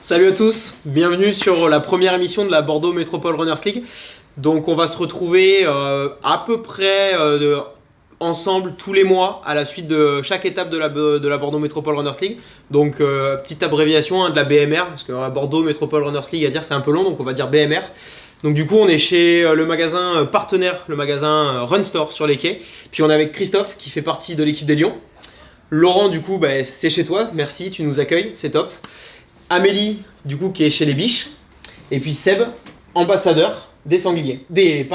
Salut à tous, bienvenue sur la première émission de la Bordeaux Métropole Runners League. Donc on va se retrouver à peu près ensemble tous les mois à la suite de chaque étape de la Bordeaux Métropole Runners League. Donc petite abréviation de la BMR, parce que Bordeaux Métropole Runners League à dire c'est un peu long, donc on va dire BMR. Donc du coup on est chez le magasin partenaire, le magasin Run Store sur les quais. Puis on est avec Christophe qui fait partie de l'équipe des Lions. Laurent du coup c'est chez toi, merci, tu nous accueilles, c'est top. Amélie, du coup, qui est chez les biches. Et puis Seb, ambassadeur des sangliers. Des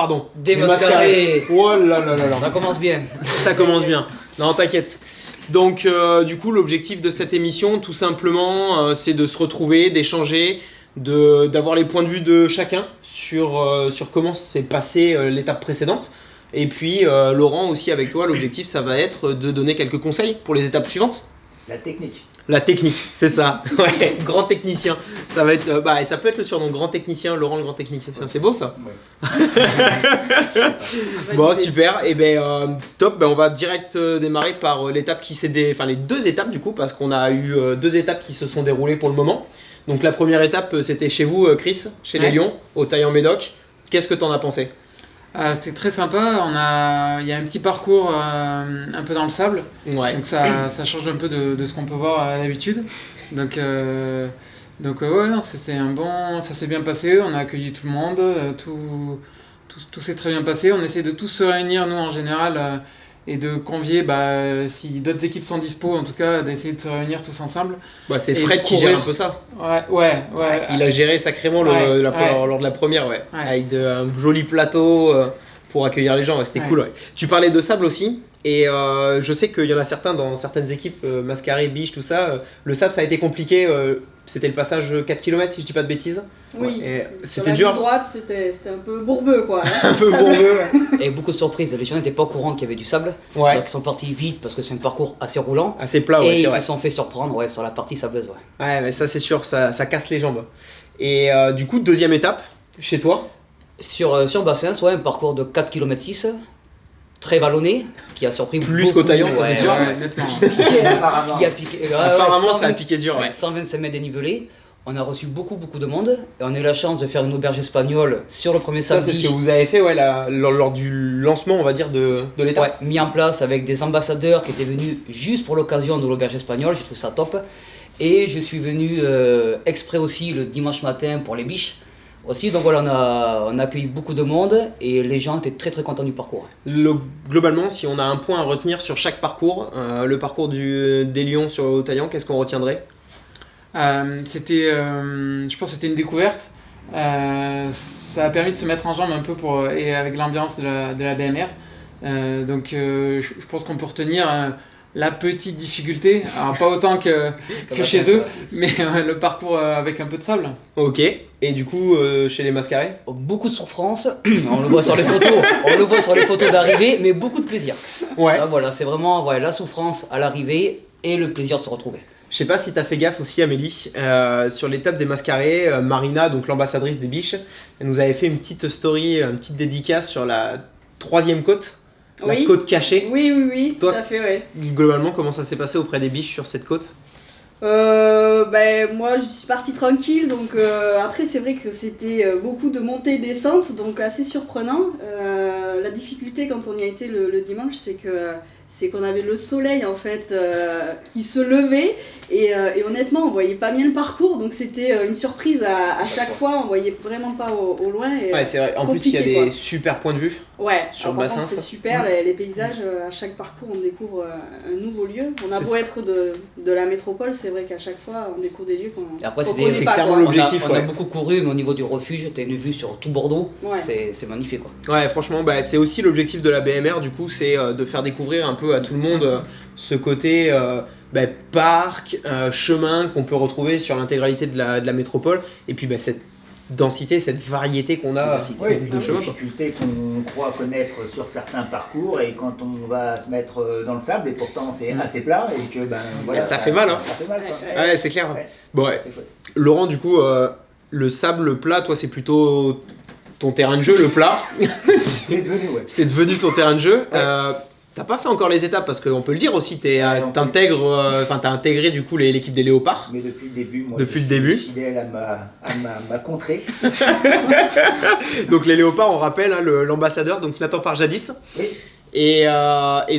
mascarés. Oh là là là là. Ça commence bien. Ça commence bien. Non, t'inquiète. Donc, du coup, l'objectif de cette émission, tout simplement, c'est de se retrouver, d'échanger, d'avoir les points de vue de chacun sur comment s'est passée l'étape précédente. Et puis, Laurent, aussi avec toi, l'objectif, ça va être de donner quelques conseils pour les étapes suivantes. La technique. La technique, c'est ça. Ouais, grand technicien. Ça va être, ça peut être le surnom, grand technicien, Laurent le grand technicien. C'est beau ça. Ouais. Bon, super. Et top. On va direct démarrer par l'étape les deux étapes du coup, parce qu'on a eu deux étapes qui se sont déroulées pour le moment. Donc la première étape, c'était chez vous, Chris, chez les Lions, au Taillan-Médoc. Qu'est-ce que t'en as pensé? C'était très sympa, il y a un petit parcours un peu dans le sable, Ouais. donc ça change un peu de ce qu'on peut voir d'habitude. Donc non, ça s'est bien passé, on a accueilli tout le monde, tout s'est très bien passé. On essaie de tous se réunir nous en général et de convier, si d'autres équipes sont dispo, en tout cas d'essayer de se réunir tous ensemble. C'est Fred qui gère un peu ça. Ouais. Il a géré sacrément lors de la première, avec un joli plateau pour accueillir les gens, c'était cool. Ouais. Tu parlais de sable aussi, et je sais qu'il y en a certains dans certaines équipes, mascarés, biches, tout ça, le sable ça a été compliqué, c'était le passage 4 km si je dis pas de bêtises. Oui, c'était dur. La droite c'était un peu bourbeux quoi. Un peu bourbeux. Et beaucoup de surprises, les gens n'étaient pas au courant qu'il y avait du sable, donc ils sont partis vite parce que c'est un parcours assez roulant. Assez plat, et c'est ils vrai. se sont fait surprendre sur la partie sableuse. Ouais, mais ça c'est sûr, ça casse les jambes. Et du coup, deuxième étape, chez toi. Sur Bassins, un parcours de 4 km 6, très vallonné, qui a surpris plus beaucoup. qu'au Taillan, ça c'est sûr. Qui a piqué, apparemment ça a piqué dur. 125 mètres dénivelés. On a reçu beaucoup de monde et on a eu la chance de faire une auberge espagnole sur le premier samedi. Ça c'est ce que vous avez fait lors du lancement on va dire de l'étape. Ouais, mis en place avec des ambassadeurs qui étaient venus juste pour l'occasion de l'auberge espagnole, je trouve ça top. Et je suis venu exprès aussi le dimanche matin pour les biches aussi, donc voilà, on a accueilli beaucoup de monde et les gens étaient très contents du parcours. Globalement, si on a un point à retenir sur chaque parcours, le parcours des Lions sur le Taillan, qu'est-ce qu'on retiendrait? Je pense que c'était une découverte. Ça a permis de se mettre en jambe un peu et avec l'ambiance de la BMR. Je pense qu'on peut retenir la petite difficulté, alors pas autant que chez eux, mais le parcours avec un peu de sable. Ok, et du coup chez les mascarés? Beaucoup de souffrance, on le voit sur les photos d'arrivée, mais beaucoup de plaisir. Ouais. Là, voilà, c'est vraiment la souffrance à l'arrivée et le plaisir de se retrouver. Je sais pas si t'as fait gaffe aussi Amélie, sur l'étape des mascarés, Marina, donc l'ambassadrice des biches, elle nous avait fait une petite story, une petite dédicace sur la 3e côte, la côte cachée. Oui, Toi, tout à fait, ouais. Globalement, comment ça s'est passé auprès des biches sur cette côte? Moi je suis partie tranquille, donc après c'est vrai que c'était beaucoup de montées et descentes, donc assez surprenant. La difficulté quand on y a été le dimanche, c'est qu'on avait le soleil en fait qui se levait et honnêtement on voyait pas bien le parcours, donc c'était une surprise à chaque fois, on voyait vraiment pas au loin. Et, c'est vrai, en plus il y a des super points de vue. Sur Bassins, c'est super, les paysages, à chaque parcours on découvre un nouveau lieu. On a beau être de la métropole, c'est vrai qu'à chaque fois on découvre des lieux qu'on connaît pas. Clairement l'objectif. On a beaucoup couru, mais au niveau du refuge, tu as une vue sur tout Bordeaux, c'est magnifique. Ouais, franchement, c'est aussi l'objectif de la BMR, du coup, c'est de faire découvrir un peu à tout le monde ce côté parc, chemin qu'on peut retrouver sur l'intégralité de la métropole, et puis cette densité, cette variété qu'on a de chemins. Difficulté qu'on croit connaître sur certains parcours, et quand on va se mettre dans le sable, et pourtant c'est assez plat, et que ça fait mal. Ça fait mal quoi. Ouais, c'est clair. Ouais. Bon, C'est chouette. Laurent, du coup, le sable plat, toi, c'est plutôt ton terrain de jeu, le plat. C'est devenu, C'est devenu ton terrain de jeu. Ouais. t'as pas fait encore les étapes parce qu'on peut le dire aussi, Ouais, on peut. t'as intégré du coup l'équipe des Léopards. Mais depuis le début, moi, Depuis je le suis début. fidèle à ma contrée. Donc les Léopards, on rappelle hein, l'ambassadeur, donc Nathan Parjadis. Oui. Et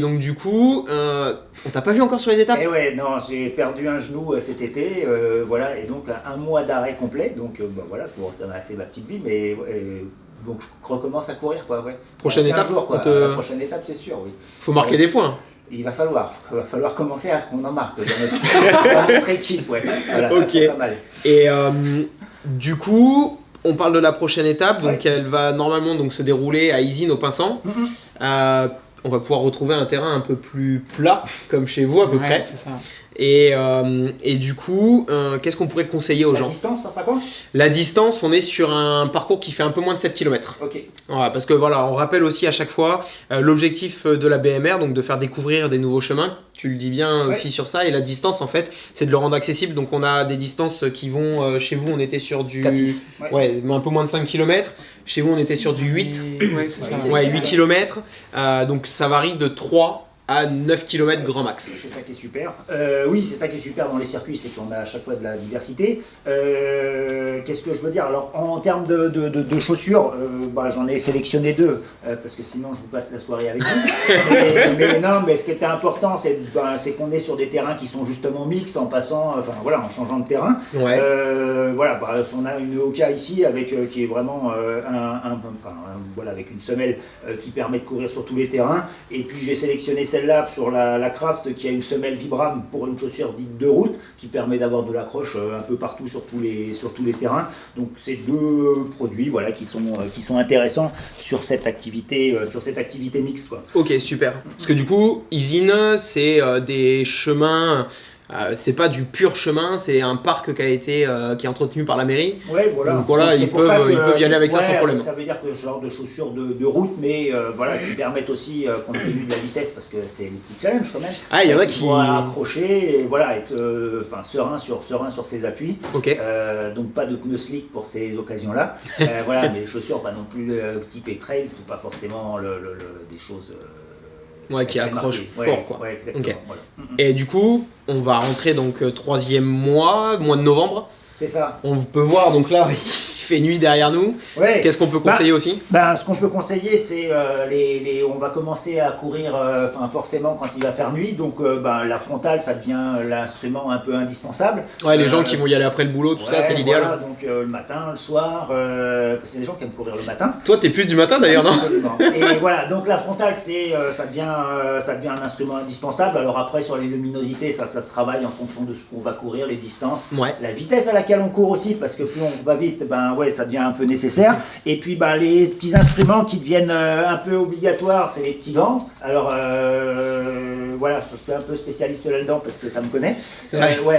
donc du coup, on t'a pas vu encore sur les étapes. Et ouais, non, j'ai perdu un genou cet été, voilà, et donc un mois d'arrêt complet. Donc voilà, bon, ça m'a assez ma petite vie, mais donc je recommence à courir, quoi. Ouais. Prochaine 15 étape, jours, quoi. on te- La prochaine étape, c'est sûr, oui. Faut marquer des points. Il va falloir commencer à ce qu'on en marque dans notre équipe, ouais. Voilà, Ok. ça serait pas mal. Et du coup, on parle de la prochaine étape, donc Ouais. elle va normalement donc se dérouler à Isine au Pinsant. On va pouvoir retrouver un terrain un peu plus plat, comme chez vous à peu Ouais, près. c'est ça. Et du coup, qu'est-ce qu'on pourrait conseiller aux La gens? distance, ça sera quoi? La distance, on est sur un parcours qui fait un peu moins de 7 km. Ok. Voilà, parce que voilà, on rappelle aussi à chaque fois l'objectif de la BMR, donc de faire découvrir des nouveaux chemins. Tu le dis bien Ouais. aussi sur ça. Et la distance, en fait, c'est de le rendre accessible. Donc on a des distances qui vont, chez vous, on était sur du 4-6. ouais, un peu moins de 5 km. Chez vous, on était sur du 8. Ouais, c'est ça. Ouais. Ouais, 8 km. Donc ça varie de 3 à 9 km grand max. C'est ça qui est super. Oui, c'est ça qui est super dans les circuits, c'est qu'on a à chaque fois de la diversité. Qu'est-ce que je veux dire? Alors, en termes de chaussures, j'en ai sélectionné 2, parce que sinon je vous passe la soirée avec vous. mais non, mais ce qui était important, c'est qu'on est sur des terrains qui sont justement mixtes en passant, en changeant de terrain. Ouais. On a une Oka ici qui est vraiment avec une semelle qui permet de courir sur tous les terrains. Et puis j'ai sélectionné celle-là sur la Craft qui a une semelle Vibram pour une chaussure dite de route qui permet d'avoir de l'accroche un peu partout sur tous les terrains. Donc c'est 2 produits qui sont intéressants sur cette activité mixte, quoi. Ok, super. Parce que du coup, Isine, c'est des chemins. C'est pas du pur chemin, c'est un parc qui est entretenu par la mairie. Ouais, voilà. Donc voilà, c'est ils pour ça peuvent y aller avec ça sans problème. Ça veut dire que ce genre de chaussures de route, mais qui permettent aussi, compte tenu de la vitesse, parce que c'est des petits challenges quand même. Ah, il y en a qu'il qui. faut accrocher et voilà, être serein sur ses appuis. Ok. Donc pas de pneus slick pour ces occasions-là. Mais les chaussures pas non plus type trail, pas forcément des choses. Ouais, qui très accrochent marquées. fort, quoi. Ouais, exactement. Ok. Voilà. Et du coup, on va rentrer donc 3e mois de novembre. C'est ça. On peut voir, donc là, il fait nuit derrière nous. Ouais. Qu'est-ce qu'on peut conseiller aussi? Ce qu'on peut conseiller, c'est on va commencer à courir forcément quand il va faire nuit. Donc la frontale, ça devient l'instrument un peu indispensable. Ouais, les gens qui vont y aller après le boulot, tout ça, c'est l'idéal. Voilà, donc le matin, le soir, c'est des gens qui aiment courir le matin. Toi, t'es plus du matin d'ailleurs, non? Absolument. Et voilà, donc la frontale, ça devient un instrument indispensable. Alors après, sur les luminosités, ça se travaille en fonction de ce qu'on va courir, les distances. Ouais. La vitesse à laquelle on court aussi, parce que plus on va vite, ça devient un peu nécessaire. Et puis les petits instruments qui deviennent un peu obligatoires, c'est les petits gants. Alors je suis un peu spécialiste là-dedans parce que ça me connaît.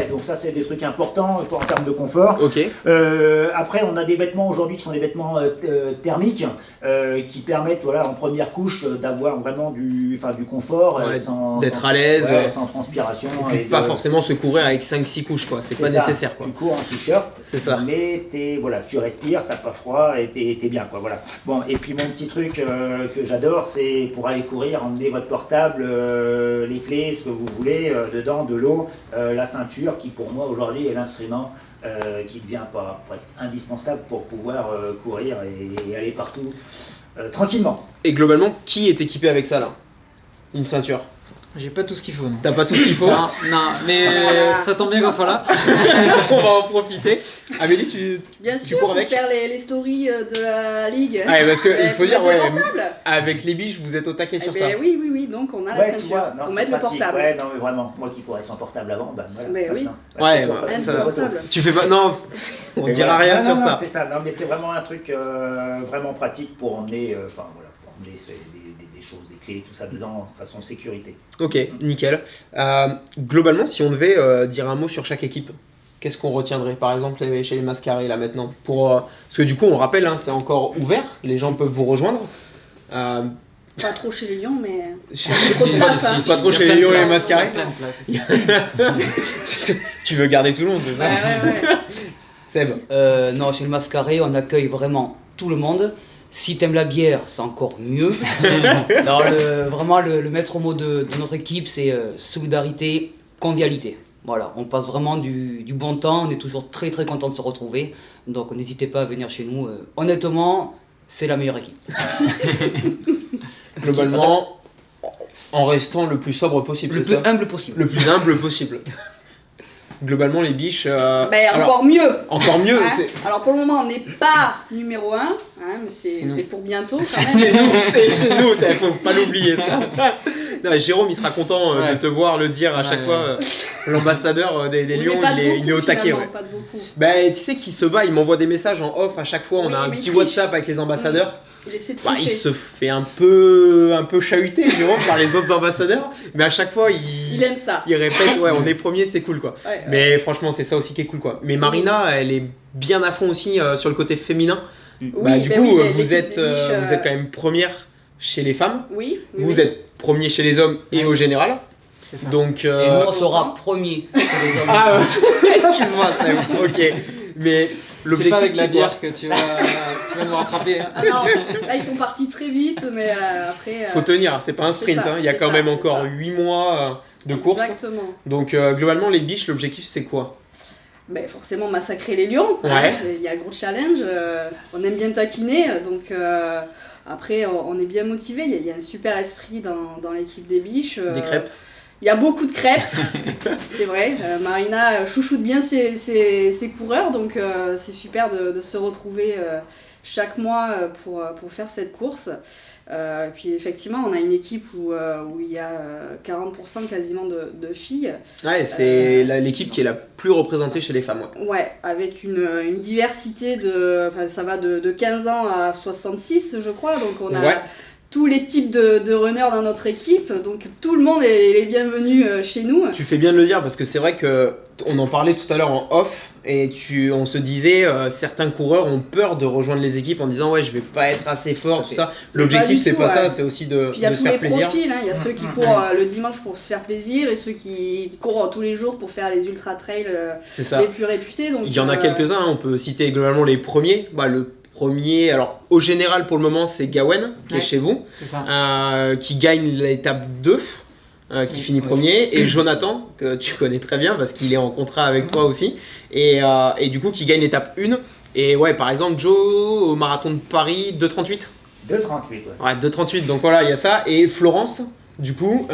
Donc ça c'est des trucs importants en termes de confort. Ok. Après on a des vêtements aujourd'hui qui sont des vêtements thermiques qui permettent en première couche d'avoir vraiment du confort d'être à l'aise, sans transpiration. et pas forcément se courir avec 5-6 couches, quoi. C'est pas nécessaire, quoi. Tu cours en t-shirt, C'est ça. mais tu respires, t'as pas froid et t'es bien, quoi. Voilà. Bon, et puis mon petit truc que j'adore, c'est pour aller courir, emmener votre portable, les clés, ce que vous voulez, dedans, de l'eau, la ceinture, qui pour moi aujourd'hui est l'instrument qui devient presque indispensable pour pouvoir courir et aller partout tranquillement. Et globalement, qui est équipé avec ça, là? Une ceinture? J'ai pas tout ce qu'il faut, non. T'as pas tout ce qu'il faut? Non, mais ça tombe bien qu'on soit là. On va en profiter. Amélie, tu Bien sûr, cours pour avec? faire les stories de la ligue. Ah, parce qu'il faut dire, mettre le portable. avec les biches, vous êtes au taquet sur ça. Oui, donc on a la Ouais, tu ceinture vois, non, pour c'est mettre le pratique. portable. Ouais, non, mais vraiment, moi qui courais sans portable avant, voilà. Mais oui. maintenant. Ouais, c'est toujours bah, pas- ça- Indispensable. Tu fais pas. Non, on Mais dira voilà. rien Non, sur non, ça. C'est ça, non, mais c'est vraiment un truc vraiment pratique pour emmener, pour emmener des choses, des clés, tout ça dedans, de façon sécurité. Ok, nickel. Globalement, si on devait dire un mot sur chaque équipe, qu'est-ce qu'on retiendrait? Par exemple, chez les Mascarés, là maintenant. Parce que du coup, on rappelle, c'est encore ouvert, les gens peuvent vous rejoindre. Pas trop chez les lions, mais. Pas de place, hein. pas trop chez les lions et les Il y Mascarés. a plein de place. Tu veux garder tout le monde, c'est ça? Ouais. Seb. Non, chez le Mascaré, on accueille vraiment tout le monde. Si t'aimes la bière, c'est encore mieux. Alors, vraiment, le maître mot de notre équipe, c'est solidarité, convivialité. Voilà, on passe vraiment du bon temps, on est toujours très très content de se retrouver. Donc n'hésitez pas à venir chez nous. Honnêtement, c'est la meilleure équipe. Globalement, en restant le plus sobre possible. Le c'est plus ça humble possible. Le plus humble possible. Globalement, les biches. Encore mieux. Encore mieux. Hein. Alors pour le moment, on n'est pas numéro 1, hein, mais c'est pour bientôt quand même. C'est nous, c'est nous, faut pas l'oublier ça. Non, Jérôme, il sera content de te voir le dire à chaque fois. L'ambassadeur des Lions, il est au taquet. Ouais. Pas de beaucoup. Tu sais qu'il se bat, il m'envoie des messages en off à chaque fois. On a un petit WhatsApp avec les ambassadeurs. Il essaie de il se fait un peu chahuter, Jérôme, par les autres ambassadeurs. Mais à chaque fois, il aime ça. Il répète, on est premier, c'est cool quoi. Ouais, mais franchement, c'est ça aussi qui est cool quoi. Mais Marina, elle est bien à fond aussi sur le côté féminin. Oui, du coup, vous êtes quand même première chez les femmes. Oui. Vous êtes premier chez les hommes et au général. C'est ça. Donc, et nous, on sera premier chez les hommes. Ah, excuse-moi, c'est ok. Mais l'objectif, c'est pas avec la quoi bière que tu vas nous rattraper. Ah non, là ils sont partis très vite, mais après. Faut tenir, c'est pas un sprint. ça, il y a quand même encore 8 mois de course. Exactement. Donc, globalement, les biches, l'objectif, c'est quoi? Forcément massacrer les lions. Ouais. Il y a un gros challenge. On aime bien taquiner, donc après on est bien motivé. Il y a un super esprit dans l'équipe des biches. Des crêpes. Il y a beaucoup de crêpes, c'est vrai. Marina chouchoute bien ses coureurs, donc c'est super de se retrouver chaque mois pour faire cette course. Puis effectivement, on a une équipe où il y a 40% quasiment de filles. Ouais, c'est l'équipe qui est la plus représentée chez les femmes. Ouais, avec une diversité ça va de 15 ans à 66, je crois. Donc on a tous les types de runners dans notre équipe, donc tout le monde est bienvenu chez nous. Tu fais bien de le dire parce que c'est vrai qu'on en parlait tout à l'heure en off et on se disait certains coureurs ont peur de rejoindre les équipes en disant je vais pas être assez fort, tout ça. L'objectif c'est pas ça, c'est aussi de se faire plaisir. Il y a tous les profils, il y a ceux qui courent le dimanche pour se faire plaisir et ceux qui courent tous les jours pour faire les ultra trails les plus réputés. Donc, il y en a quelques-uns, on peut citer globalement les premiers. Le premier, alors au général pour le moment c'est Gawen qui est chez vous, qui gagne l'étape 2, qui finit premier, et Jonathan, que tu connais très bien parce qu'il est en contrat avec toi aussi, et du coup qui gagne l'étape 1. Et par exemple Joe au marathon de Paris 2,38. 2,38 ouais 2,38, donc voilà, il y a ça, et Florence du coup,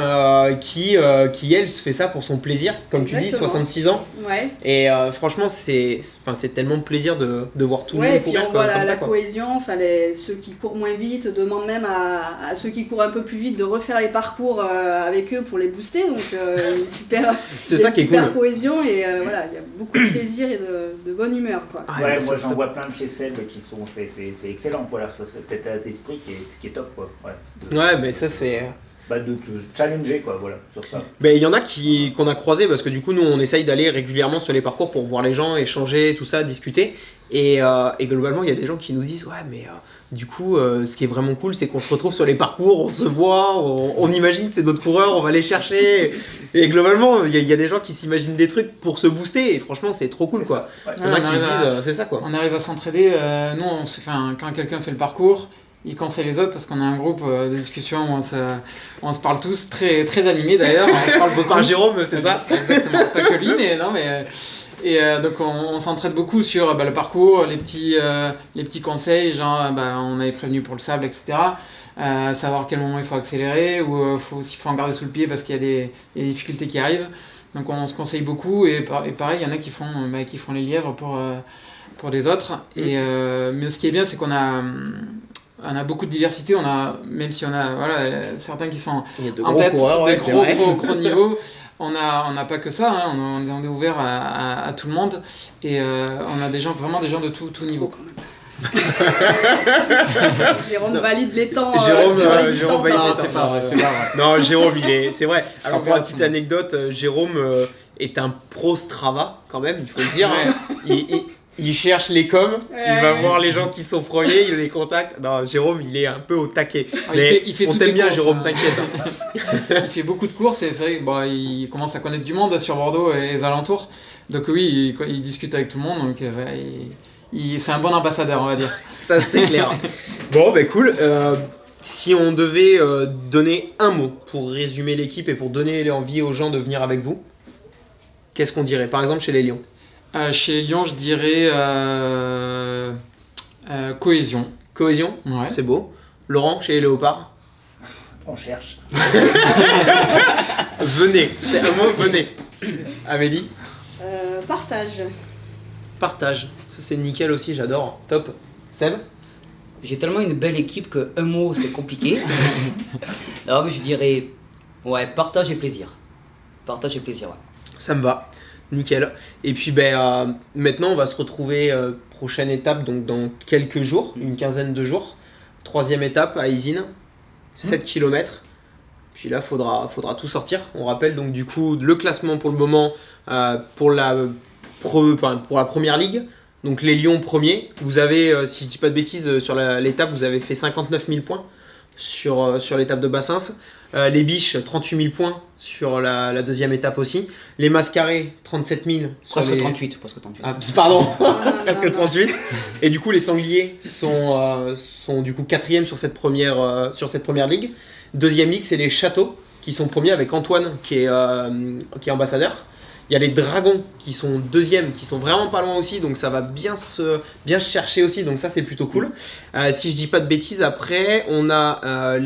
qui elle se fait ça pour son plaisir, comme tu dis, 66 ans. Ouais. Et franchement, c'est tellement plaisir de voir tout le monde et puis courir on voit comme la ça. Cohésion, ceux qui courent moins vite demandent même à ceux qui courent un peu plus vite de refaire les parcours avec eux pour les booster. Donc une super, c'est ça qui est cool. Cohésion et il y a beaucoup de plaisir et de bonne humeur. Quoi. Moi j'en vois plein de chez Seb qui sont, c'est excellent, cet état d'esprit qui est top. Quoi. Mais ça c'est... de te challenger sur ça. Il y en a qu'on a croisé parce que du coup nous on essaye d'aller régulièrement sur les parcours pour voir les gens, échanger, tout ça, discuter, et globalement il y a des gens qui nous disent du coup ce qui est vraiment cool c'est qu'on se retrouve sur les parcours, on se voit, on imagine que c'est d'autres coureurs, on va les chercher, et globalement il y a des gens qui s'imaginent des trucs pour se booster et franchement c'est trop cool quoi. Il y en a qui se disent c'est ça quoi. On arrive à s'entraider, nous quand quelqu'un fait le parcours, il conseille les autres parce qu'on a un groupe de discussion où on se parle tous, très, très animés d'ailleurs. On se parle beaucoup. Par Jérôme, c'est ça? Exactement, pas que lui, et donc on s'entraide beaucoup sur le parcours, les petits conseils, genre on avait prévenu pour le sable, etc. Savoir à quel moment il faut accélérer ou il faut en garder sous le pied parce qu'il y a des difficultés qui arrivent. Donc on se conseille beaucoup et pareil, il y en a qui font les lièvres pour les autres. Mais ce qui est bien, c'est qu'on a beaucoup de diversité, même si on a certains qui sont en tête, des gros niveaux, on n'a pas que ça, on est ouvert à tout le monde et on a vraiment des gens de tout niveau. Jérôme valide les temps. Jérôme valide les temps. C'est pas vrai. Non, Jérôme, c'est vrai. Alors pour la petite anecdote, Jérôme est un pro Strava quand même, il faut le dire. Il cherche les coms, il va voir les gens qui sont premiers, il a des contacts. Non, Jérôme, il est un peu au taquet. Il fait on t'aime bien, Jérôme, t'inquiète. Il fait beaucoup de courses et il commence à connaître du monde sur Bordeaux et les alentours. Donc oui, il discute avec tout le monde, donc c'est un bon ambassadeur, on va dire. Ça, c'est clair. Bon, bah cool. Si on devait donner un mot pour résumer l'équipe et pour donner envie aux gens de venir avec vous, qu'est-ce qu'on dirait? Par exemple, chez les Lions. Chez Lyon, je dirais cohésion. Cohésion, Ouais. c'est beau. Laurent, chez les Léopards. On cherche. Venez, c'est un mot, venez. Amélie, Partage. partage. Ça, c'est nickel aussi, j'adore. Top. Seb? J'ai tellement une belle équipe que un mot c'est compliqué. Non mais je dirais ouais, partage et plaisir. Partage et plaisir, ouais. Ça me va, nickel. Et puis maintenant on va se retrouver prochaine étape donc dans quelques jours, une quinzaine de jours. Troisième étape à Isine, 7 km. Puis là faudra tout sortir. On rappelle donc du coup le classement pour le moment pour la première ligue. Donc les Lions premiers, vous avez, si je dis pas de bêtises, sur l'étape vous avez fait 59 000 points sur l'étape de Bassins. Les Biches, 38 000 points sur la deuxième étape aussi. Les Mascarés, 37 000. Presque 38, presque 38. Ah, pardon, Non, presque non. 38. Et du coup, les Sangliers sont du coup quatrième sur cette première ligue. Deuxième ligue, c'est les Châteaux qui sont premiers avec Antoine qui est ambassadeur. Il y a les Dragons qui sont deuxièmes, qui sont vraiment pas loin aussi, donc ça va bien se chercher aussi, donc ça c'est plutôt cool. Si je dis pas de bêtises, après on a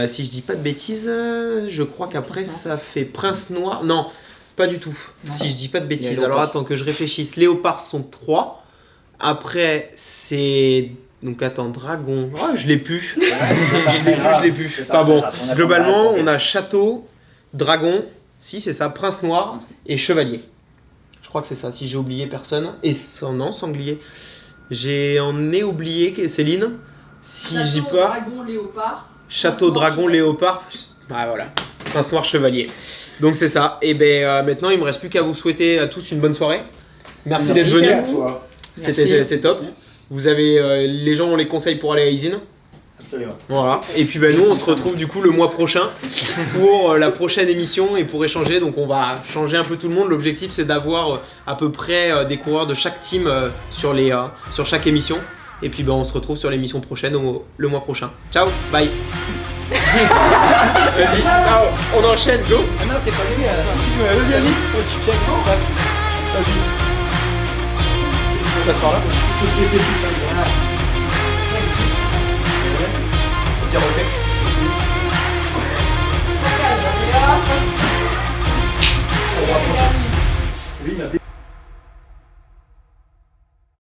si je dis pas de bêtises, je crois qu'après ça fait Prince Noir. Non, pas du tout. Non. Si je dis pas de Il y bêtises. a Alors Léopard. attends que je réfléchisse. Léopards sont 3. Après c'est... Donc attends, Dragon. Oh, je l'ai plus. Je l'ai plus. Enfin bon, globalement on a Château, Dragon, si c'est ça, Prince Noir et Chevalier. Je crois que c'est ça, si j'ai oublié personne. Et non, Sanglier. J'en ai oublié, Céline. Si je dis pas... Dragon, léopard. Château, Dragon, Léopard. Ah voilà, Prince Noir, Chevalier. Donc c'est ça. Et maintenant il me reste plus qu'à vous souhaiter à tous une bonne soirée. Merci d'être Merci venus. à vous. Toi. C'est top. Vous avez les gens ont les conseils pour aller à Isine. Absolument. Voilà. Et puis nous on se retrouve du coup le mois prochain pour la prochaine émission et pour échanger. Donc on va changer un peu tout le monde. L'objectif c'est d'avoir à peu près des coureurs de chaque team sur chaque émission. Et puis on se retrouve sur l'émission prochaine le mois prochain. Ciao, bye. Vas-y, ciao. On enchaîne, go. Ah non, c'est pas lui. Vas-y. Tu check, passe. Vas-y. On passe par là. Vas-y, refais. On va